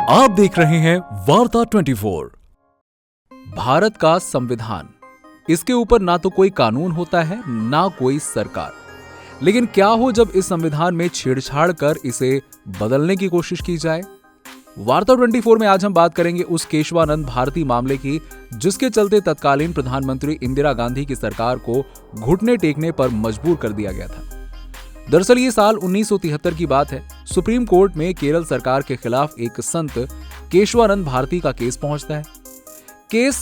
आप देख रहे हैं वार्ता 24। भारत का संविधान, इसके ऊपर ना तो कोई कानून होता है ना कोई सरकार। लेकिन क्या हो जब इस संविधान में छेड़छाड़ कर इसे बदलने की कोशिश की जाए। वार्ता 24 में आज हम बात करेंगे उस केशवानंद भारती मामले की, जिसके चलते तत्कालीन प्रधानमंत्री इंदिरा गांधी की सरकार को घुटने टेकने पर मजबूर कर दिया गया था। दरअसल ये साल 1973 की बात है। सुप्रीम कोर्ट में केरल सरकार के खिलाफ एक संत केशवानंद भारती का केस पहुंचता है। केस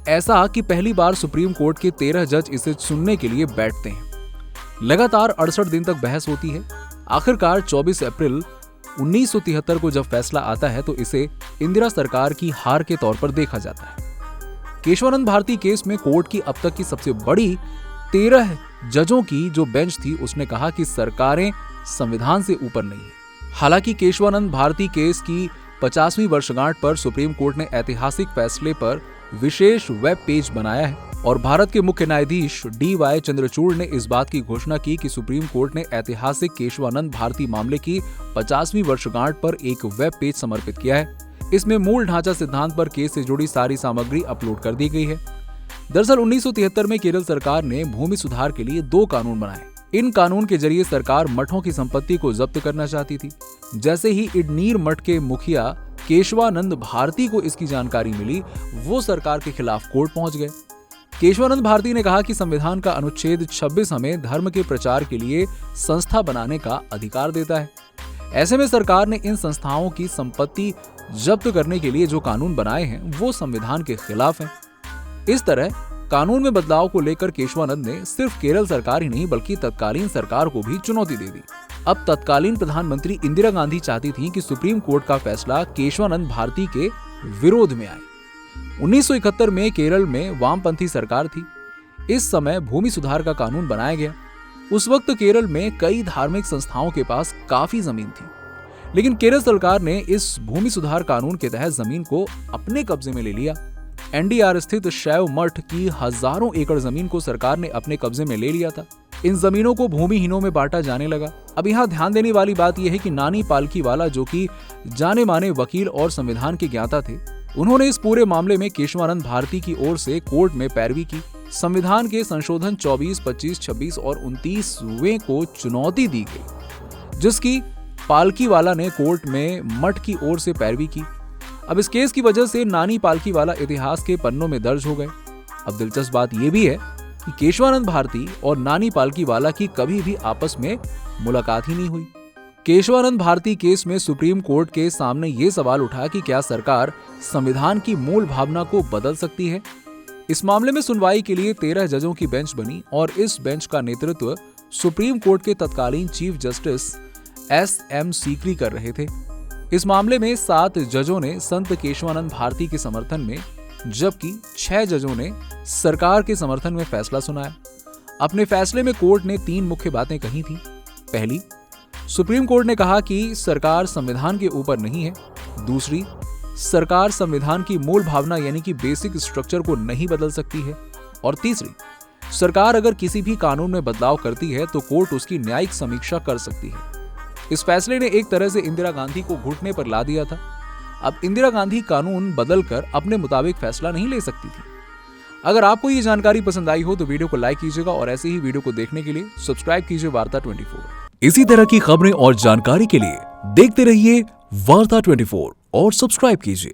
ऐसा कि पहली बार सुप्रीम कोर्ट के 13 जज इसे सुनने के लिए बैठते हैं। लगातार 68 दिन तक बहस होती है। आखिरकार 24 अप्रैल 1973 को जब फैसला आता है तो इसे इंदिरा सरकार की हार के तौर पर देखा जाता है। केशवानंद भारती केस में कोर्ट की अब तक की सबसे बड़ी 13 जजों की जो बेंच थी, उसने कहा कि सरकारें संविधान से ऊपर नहीं है। हालांकि केशवानंद भारती केस की 50वीं वर्षगांठ पर सुप्रीम कोर्ट ने ऐतिहासिक फैसले पर विशेष वेब पेज बनाया है और भारत के मुख्य न्यायाधीश DY चंद्रचूड़ ने इस बात की घोषणा की कि सुप्रीम कोर्ट ने ऐतिहासिक केशवानंद भारती मामले की 50वीं वर्षगांठ पर एक वेब पेज समर्पित किया है। इसमें मूल ढांचा सिद्धांत पर केस से जुड़ी सारी सामग्री अपलोड कर दी गई है। दरअसल 1973 में केरल सरकार ने भूमि सुधार के लिए 2 कानून बनाए। इन कानून के जरिए सरकार मठों की संपत्ति को जब्त करना चाहती थी। जैसे ही इडनीर मठ के मुखिया केशवानंद भारती को इसकी जानकारी मिली, वो सरकार के खिलाफ कोर्ट पहुंच गए। केशवानंद भारती ने कहा कि संविधान का अनुच्छेद 26 हमें धर्म के प्रचार के लिए संस्था बनाने का अधिकार देता है। ऐसे में सरकार ने इन संस्थाओं की संपत्ति जब्त करने के लिए जो कानून बनाए हैं वो संविधान के खिलाफ हैं। इस तरह कानून में बदलाव को लेकर केशवानंद ने सिर्फ केरल सरकार ही नहीं बल्कि तत्कालीन सरकार को भी चुनौती दे दी। अब तत्कालीन प्रधानमंत्री इंदिरा गांधी चाहती थी कि सुप्रीम कोर्ट का फैसला केशवानंद भारती के विरोध में आए। 1971 में केरल में वामपंथी सरकार थी। इस समय भूमि सुधार का कानून बनाया गया। उस वक्त केरल में कई धार्मिक संस्थाओं के पास काफी जमीन थी, लेकिन केरल सरकार ने इस भूमि सुधार कानून के तहत जमीन को अपने कब्जे में ले लिया। NDR स्थित शैव मठ की हजारों एकड़ जमीन को सरकार ने अपने कब्जे में ले लिया था। इन जमीनों को भूमिहीनों में बांटा जाने लगा। अब यहाँ ध्यान देने वाली बात यह है कि नानी पालकीवाला, जो कि जाने माने वकील और संविधान के ज्ञाता थे, उन्होंने इस पूरे मामले में केशवानंद भारती की ओर से कोर्ट में पैरवी की। संविधान के संशोधन 24, 25, 26 और 29वें को चुनौती दी गई, जिसकी पालकीवाला ने कोर्ट में मठ की ओर से पैरवी की। अब इस केस की वजह से नानी पालकीवाला इतिहास के पन्नों में दर्ज हो गए। अब दिलचस्प बात यह भी है कि केशवानंद भारती और नानी पालकीवाला की कभी भी आपस में मुलाकात ही नहीं हुई। केशवानंद भारती केस में सुप्रीम कोर्ट के सामने ये सवाल उठा कि क्या सरकार संविधान की मूल भावना को बदल सकती है। इस मामले में सुनवाई के लिए 13 जजों की बेंच बनी और इस बेंच का नेतृत्व सुप्रीम कोर्ट के तत्कालीन चीफ जस्टिस SM सीकरी कर रहे थे। इस मामले में 7 जजों ने संत केशवानंद भारती के समर्थन में, जबकि 6 जजों ने सरकार के समर्थन में फैसला सुनाया। अपने फैसले में कोर्ट ने 3 मुख्य बातें कही थी। पहली, सुप्रीम कोर्ट ने कहा कि सरकार संविधान के ऊपर नहीं है। दूसरी, सरकार संविधान की मूल भावना यानी कि बेसिक स्ट्रक्चर को नहीं बदल सकती है। और तीसरी, सरकार अगर किसी भी कानून में बदलाव करती है तो कोर्ट उसकी न्यायिक समीक्षा कर सकती है। इस फैसले ने एक तरह से इंदिरा गांधी को घुटने पर ला दिया था। अब इंदिरा गांधी कानून बदलकर अपने मुताबिक फैसला नहीं ले सकती थी। अगर आपको ये जानकारी पसंद आई हो तो वीडियो को लाइक कीजिएगा और ऐसे ही वीडियो को देखने के लिए सब्सक्राइब कीजिए वार्ता 24। इसी तरह की खबरें और जानकारी के लिए देखते रहिए वार्ता 24 और सब्सक्राइब कीजिए।